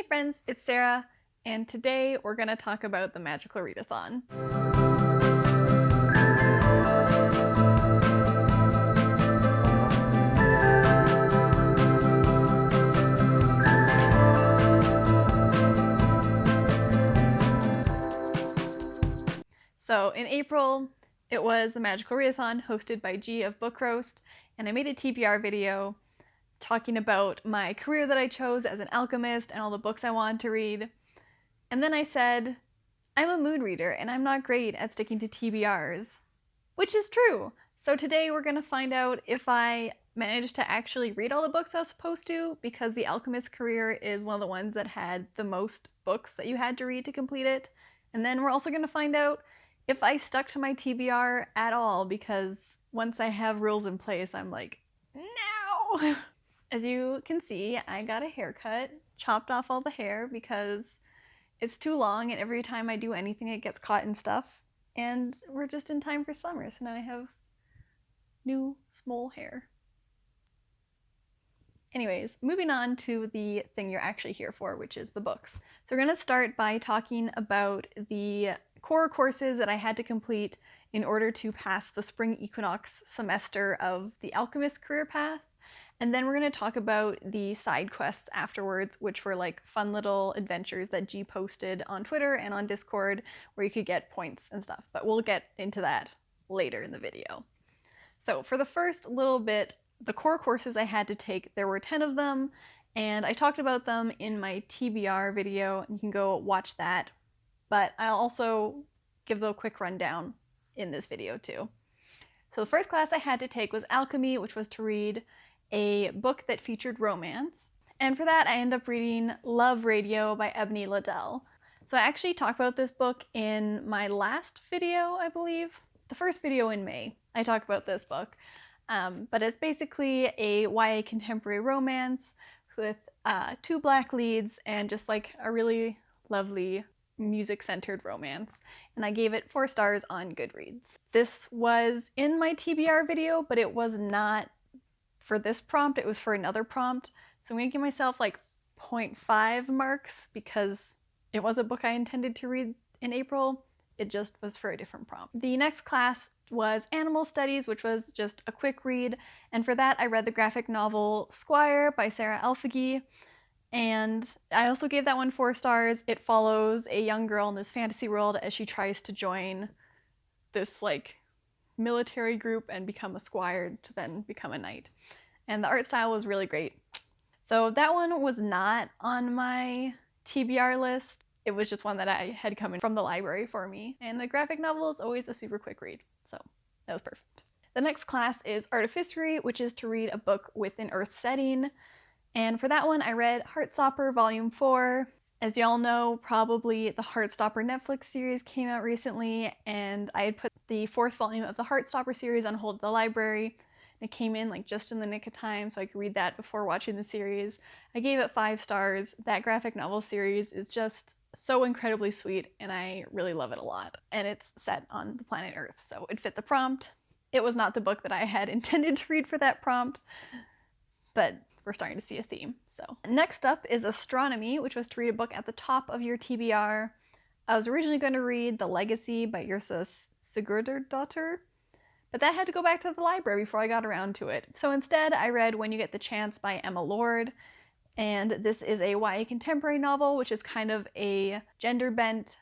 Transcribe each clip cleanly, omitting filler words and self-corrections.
friends, it's Sara, and today we're going to talk about the Magical Readathon. So in April, it was the Magical Readathon hosted by G of Book Roast, and I made a TBR video talking about my career that I chose as an alchemist and all the books I wanted to read. And then I said, I'm a mood reader and I'm not great at sticking to TBRs. Which is true! So today we're going to find out if I managed to actually read all the books I was supposed to, because the alchemist career is one of the ones that had the most books that you had to read to complete it. And then we're also going to find out if I stuck to my TBR at all, because once I have rules in place, I'm like, no! As you can see, I got a haircut, chopped off all the hair because it's too long and every time I do anything it gets caught in stuff. And we're just in time for summer, so now I have new small hair. Anyways, moving on to the thing you're actually here for, which is the books. So we're going to start by talking about the core courses that I had to complete in order to pass the Spring Equinox semester of the Alchemist career path. And then we're going to talk about the side quests afterwards, which were like fun little adventures that G posted on Twitter and on Discord where you could get points and stuff. But we'll get into that later in the video. So for the first little bit, the core courses I had to take, there were 10 of them, and I talked about them in my TBR video. You can go watch that. But I'll also give the quick rundown in this video too. So the first class I had to take was Alchemy, which was to read a book that featured romance. And for that, I ended up reading Love Radio by Ebony LaDelle. So I actually talked about this book in my last video, I believe. The first video in May, I talked about this book. But it's basically a YA contemporary romance with 2 black leads and just like a really lovely music-centered romance, and I gave it 4 stars on Goodreads. This was in my TBR video, but it was not for this prompt, it was for another prompt, so I'm gonna give myself like 0.5 marks because it was a book I intended to read in April, it just was for a different prompt. The next class was Animal Studies, which was just a quick read, and for that I read the graphic novel Squire by Sara Alfageeh. And I also gave that one 4 stars. It follows a young girl in this fantasy world as she tries to join this like military group and become a squire to then become a knight. And the art style was really great. So that one was not on my TBR list. It was just one that I had come in from the library for me. And the graphic novel is always a super quick read. So that was perfect. The next class is Artificery, which is to read a book with an earth setting. And for that one, I read Heartstopper Volume 4. As y'all know, probably the Heartstopper Netflix series came out recently, and I had put the 4th volume of the Heartstopper series on hold at the library. It came in like just in the nick of time, so I could read that before watching the series. I gave it 5 stars. That graphic novel series is just so incredibly sweet, and I really love it a lot. And it's set on the planet Earth, so it fit the prompt. It was not the book that I had intended to read for that prompt, but we're starting to see a theme. So next up is Astronomy, which was to read a book at the top of your TBR. I was originally going to read The Legacy by Yrsa Sigurðardóttir, but that had to go back to the library before I got around to it. So instead I read When You Get the Chance by Emma Lord, and this is a YA contemporary novel, which is kind of a gender-bent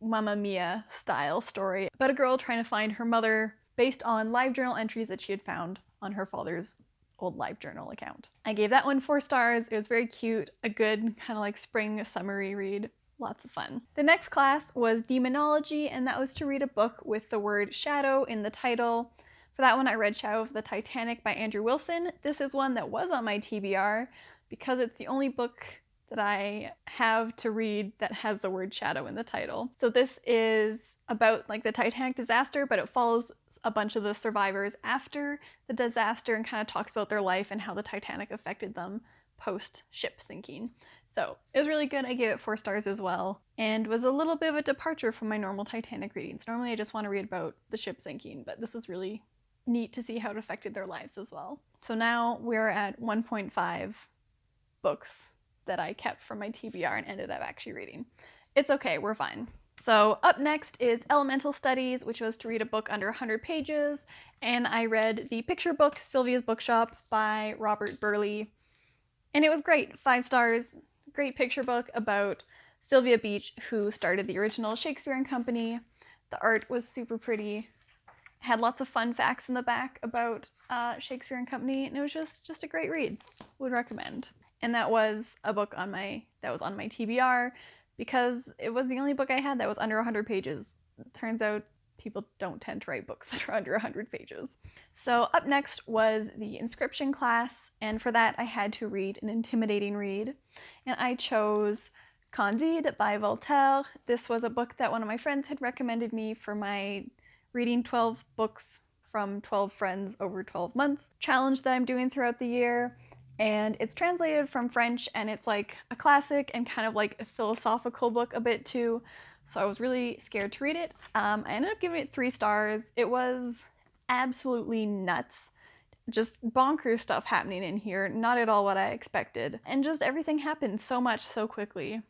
Mamma Mia style story about a girl trying to find her mother based on live journal entries that she had found on her father's old live journal account. I gave that one 4 stars. It was very cute, a good kind of like spring summery read. Lots of fun. The next class was Demonology, and that was to read a book with the word shadow in the title. For that one I read Shadow of the Titanic by Andrew Wilson. This is one that was on my TBR because it's the only book that I have to read that has the word shadow in the title. So this is about like the Titanic disaster, but it follows a bunch of the survivors after the disaster and kind of talks about their life and how the Titanic affected them post ship sinking. So it was really good. I gave it 4 stars as well, and was a little bit of a departure from my normal Titanic readings. Normally I just want to read about the ship sinking, but this was really neat to see how it affected their lives as well. So now we're at 1.5 books that I kept from my TBR and ended up actually reading. It's okay, we're fine. So up next is Elemental Studies, which was to read a book under 100 pages, and I read the picture book Sylvia's Bookshop by Robert Burleigh, and it was great. 5 stars, great picture book about Sylvia Beach, who started the original Shakespeare and Company. The art was super pretty, had lots of fun facts in the back about Shakespeare and Company, and it was just a great read. Would recommend. And that was a book on my TBR, because it was the only book I had that was under 100 pages. Turns out people don't tend to write books that are under 100 pages. So up next was the inscription class, and for that I had to read an intimidating read, and I chose Candide by Voltaire. This was a book that one of my friends had recommended me for my reading 12 books from 12 friends over 12 months challenge that I'm doing throughout the year. And it's translated from French, and it's like a classic and kind of like a philosophical book a bit too. So I was really scared to read it. I ended up giving it 3 stars. It was absolutely nuts. Just bonkers stuff happening in here. Not at all what I expected. And just everything happened so much so quickly.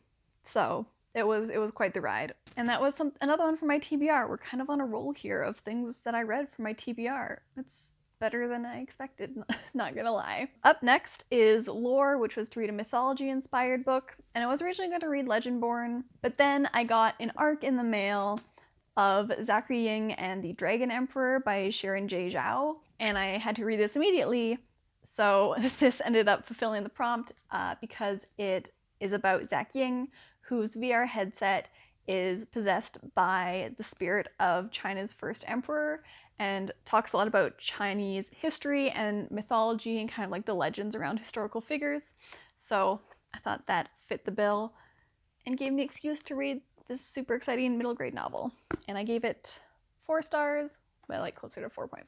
So it was quite the ride. And that was another one for my TBR. We're kind of on a roll here of things that I read for my TBR. It's better than I expected, not gonna lie. Up next is Lore, which was to read a mythology-inspired book, and I was originally going to read Legendborn, but then I got an ARC in the mail of Zachary, Ying and the Dragon Emperor by Xiran Zhao, and I had to read this immediately, so this ended up fulfilling the prompt because it is about Zach Ying, whose VR headset is possessed by the spirit of China's first emperor, and talks a lot about Chinese history and mythology and kind of like the legends around historical figures. So I thought that fit the bill and gave me an excuse to read this super exciting middle grade novel. And I gave it 4 stars, but like closer to 4.5.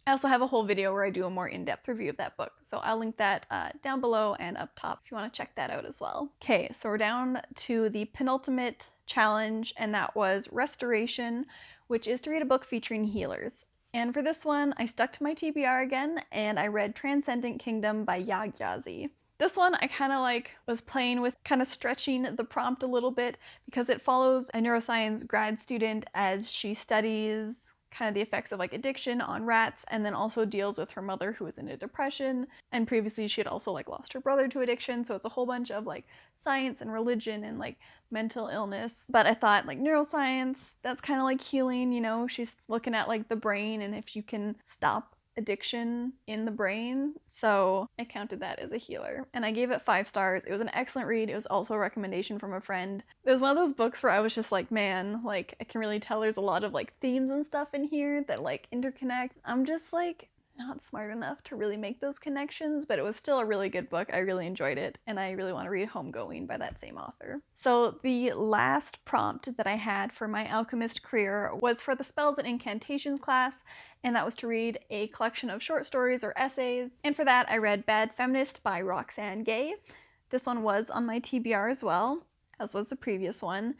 I also have a whole video where I do a more in-depth review of that book, so I'll link that down below and up top if you want to check that out as well. Okay, so we're down to the penultimate challenge, and that was Restoration, which is to read a book featuring healers. And for this one, I stuck to my TBR again, and I read Transcendent Kingdom by Gyasi. This one I kind of like was playing with, kind of stretching the prompt a little bit, because it follows a neuroscience grad student as she studies kind of the effects of like addiction on rats, and then also deals with her mother who was in a depression, and previously she had also like lost her brother to addiction, so it's a whole bunch of like science and religion and like mental illness. But I thought like neuroscience, that's kind of like healing, you know, she's looking at like the brain and if you can stop addiction in the brain, so I counted that as a healer, and I gave it 5 stars. It was an excellent read. It was also a recommendation from a friend. It was one of those books where I was just like, man, like I can really tell there's a lot of like themes and stuff in here that like interconnect. I'm just like not smart enough to really make those connections, but it was still a really good book. I really enjoyed it, and I really want to read Homegoing by that same author. So the last prompt that I had for my alchemist career was for the Spells and Incantations class, and that was to read a collection of short stories or essays. And for that, I read Bad Feminist by Roxane. This one was on my TBR as well, as was the previous one,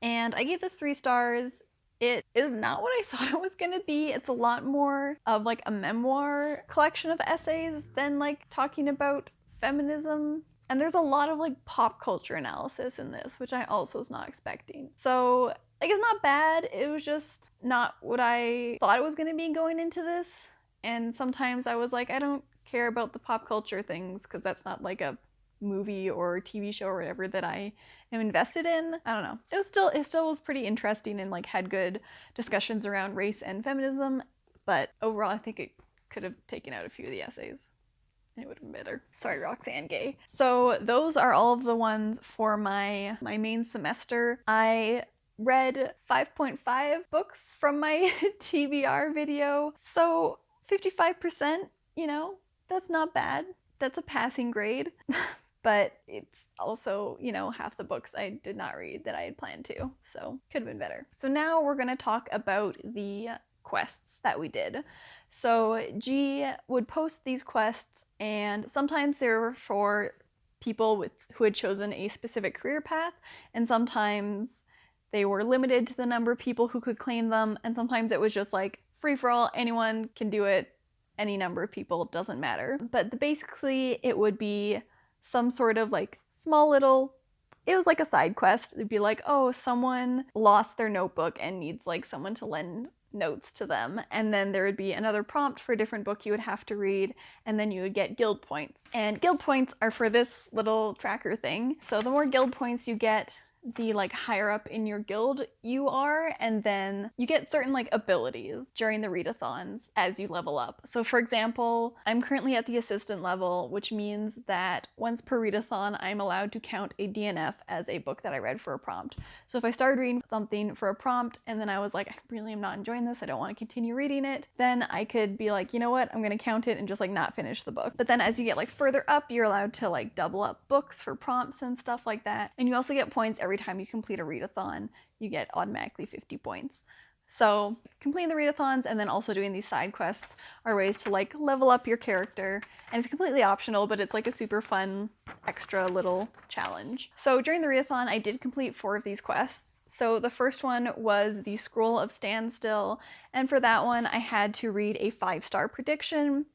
and I gave this 3 stars. It is not what I thought it was gonna be. It's a lot more of like a memoir collection of essays than like talking about feminism. And there's a lot of like pop culture analysis in this, which I also was not expecting. So like it's not bad, it was just not what I thought it was gonna be going into this. And sometimes I was like, I don't care about the pop culture things because that's not like a movie or TV show or whatever that I am invested in. I don't know. It still was pretty interesting and like had good discussions around race and feminism, but overall I think it could have taken out a few of the essays. It would have been better. Sorry, Roxane Gay. So those are all of the ones for my main semester. I read 5.5 books from my TBR video, so 55%, you know, that's not bad. That's a passing grade. But it's also, you know, half the books I did not read that I had planned to, so could have been better. So now we're going to talk about the quests that we did. So G would post these quests, and sometimes they were for people who had chosen a specific career path, and sometimes they were limited to the number of people who could claim them, and sometimes it was just like free for all, anyone can do it, any number of people, doesn't matter. But basically it would be some sort of like small little, it was like a side quest. It'd be like, oh, someone lost their notebook and needs like someone to lend notes to them, and then there would be another prompt for a different book you would have to read, and then you would get guild points. And guild points are for this little tracker thing. So the more guild points you get, the like higher up in your guild you are, and then you get certain like abilities during the readathons as you level up. So for example, I'm currently at the assistant level, which means that once per readathon I'm allowed to count a DNF as a book that I read for a prompt. So if I started reading something for a prompt and then I was like, I really am not enjoying this, I don't want to continue reading it, then I could be like, you know what, I'm gonna count it and just like not finish the book. But then as you get like further up, you're allowed to like double up books for prompts and stuff like that, and you also get points every time you complete a readathon. You get automatically 50 points. So completing the readathons and then also doing these side quests are ways to like level up your character, and it's completely optional, but it's like a super fun extra little challenge. So during the readathon I did complete 4 of these quests. So the first one was the Scroll of Standstill, and for that one I had to read a 5-star prediction,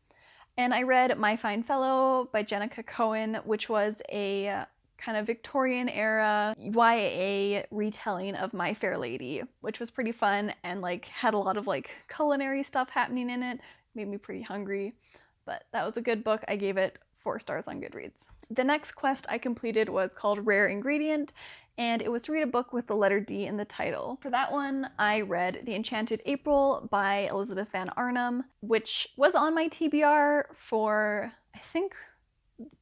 and I read My Fine Fellow by Jennieke Cohen, which was a kind of Victorian era YA retelling of My Fair Lady, which was pretty fun and like had a lot of like culinary stuff happening in it. Made me pretty hungry, but that was a good book. I gave it 4 stars on Goodreads. The next quest I completed was called Rare Ingredient, and it was to read a book with the letter D in the title. For that one, I read The Enchanted April by Elizabeth Van Arnhem, which was on my TBR for, I think,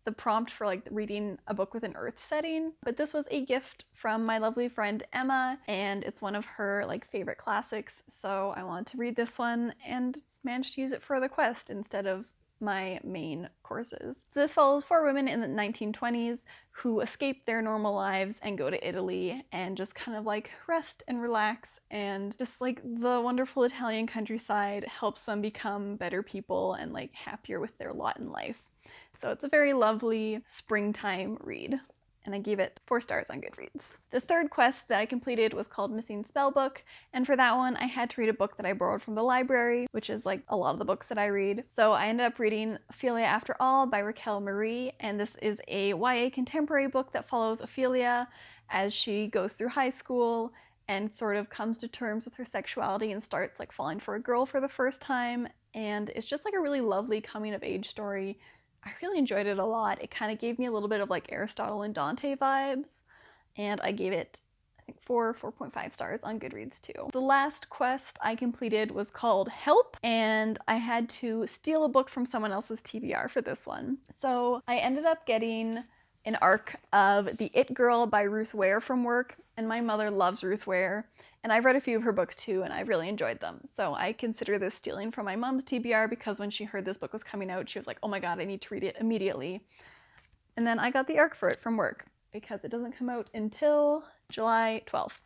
the prompt for like reading a book with an earth setting, but this was a gift from my lovely friend Emma, and it's one of her like favorite classics, so I wanted to read this one and managed to use it for the quest instead of my main courses. So this follows 4 women in the 1920s who escape their normal lives and go to Italy and just kind of like rest and relax, and just like the wonderful Italian countryside helps them become better people and like happier with their lot in life. So it's a very lovely springtime read, and I gave it 4 stars on Goodreads. The third quest that I completed was called Missing Spellbook, and for that one I had to read a book that I borrowed from the library, which is like a lot of the books that I read. So I ended up reading Ophelia After All by Raquel Marie, and this is a YA contemporary book that follows Ophelia as she goes through high school and sort of comes to terms with her sexuality and starts like falling for a girl for the first time, and it's just like a really lovely coming of age story. I really enjoyed it a lot. It kind of gave me a little bit of like Aristotle and Dante vibes, and I gave it, I think, 4.5 stars on Goodreads too. The last quest I completed was called Help, and I had to steal a book from someone else's TBR for this one. So I ended up getting an arc of The It Girl by Ruth Ware from work, and my mother loves Ruth Ware, and I've read a few of her books too, and I really enjoyed them. So I consider this stealing from my mom's TBR, because when she heard this book was coming out, she was like, oh my god, I need to read it immediately. And then I got the arc for it from work, because it doesn't come out until July 12th.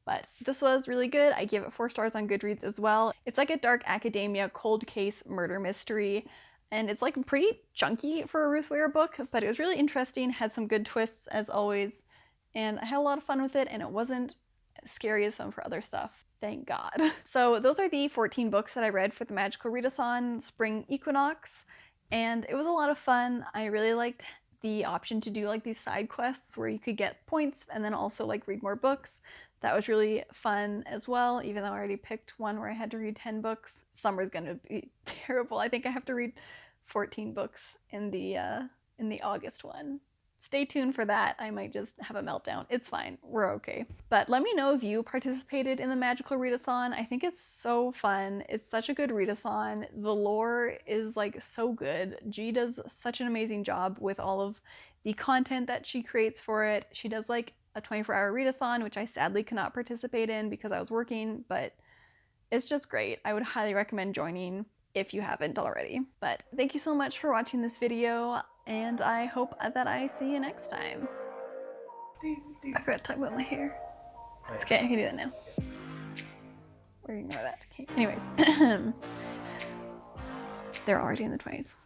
But this was really good. I gave it 4 stars on Goodreads as well. It's like a dark academia cold case murder mystery, and it's like pretty chunky for a Ruth Ware book, but it was really interesting, had some good twists as always, and I had a lot of fun with it, and it wasn't as scary as some of her other stuff, thank god. So those are the 14 books that I read for the Magical Readathon Spring Equinox, and it was a lot of fun. I really liked the option to do like these side quests where you could get points and then also like read more books. That was really fun as well, even though I already picked one where I had to read 10 books. Summer's gonna be terrible. I think I have to read 14 books in the August one. Stay tuned for that. I might just have a meltdown. It's fine. We're okay. But let me know if you participated in the Magical Readathon. I think it's so fun. It's such a good readathon. The lore is like so good. G does such an amazing job with all of the content that she creates for it. She does like a 24-hour readathon, which I sadly cannot participate in because I was working, but it's just great. I would highly recommend joining if you haven't already. But thank you so much for watching this video, and I hope that I see you next time. I forgot to talk about my hair. It's okay, I can do that now. Or ignore that. Okay. Anyways, they're already in the 20s.